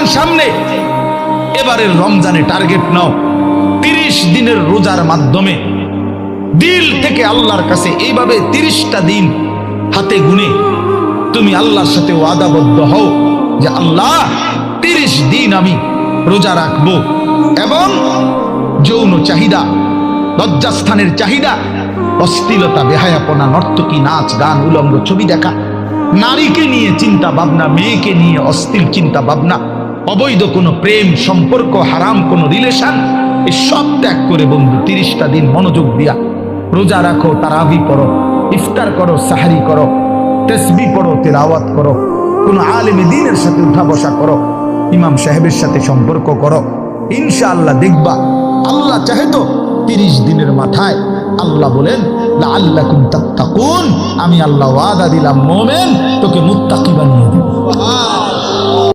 রমজান সামনে, এবারের রমজানে টার্গেট নাও 30 দিনের রোজার মাধ্যমে দিল থেকে আল্লাহর কাছে এইভাবে 30টা দিন হাতে গুনে তুমি আল্লাহর সাথে ওয়াদাবদ্ধ হও যে আল্লাহ 30 দিন আমি রোজা রাখবো, এবং যৌন চাহিদা, লজ্জাস্থানের চাহিদা, অশ্লীলতা, বেহায়াপনা, নর্তকী, নাচ গান, উলঙ্গ ছবি দেখা, নারীকে নিয়ে চিন্তা ভাবনা, মেয়েকে নিয়ে অশ্লীল চিন্তা ভাবনা, অবৈধ কোনো প্রেম সম্পর্ক, হারাম কোনো রিলেশন, এই সব ত্যাগ করে বন্ধু 30টা দিন মনোযোগ দিয়া রোজা রাখো, তারাবি পড়ো, ইফতার করো, সাহারি করো, তাসবিহ পড়ো, তেলাওয়াত করো, কোন আলেমে দ্বীনের সাথে উঠা বসা করো, ইমাম সাহেবের সাথে সম্পর্ক করো। ইনশাআল্লাহ দেখবা আল্লাহ চাহে তো 30 দিনের মাথায় আল্লাহ বলেন লাআল্লাকুম তাত্তাকুন, আমি আল্লাহ ওয়াদা দিলাম মোমেন তোকে মুত্তাকি বানিয়ে দেব।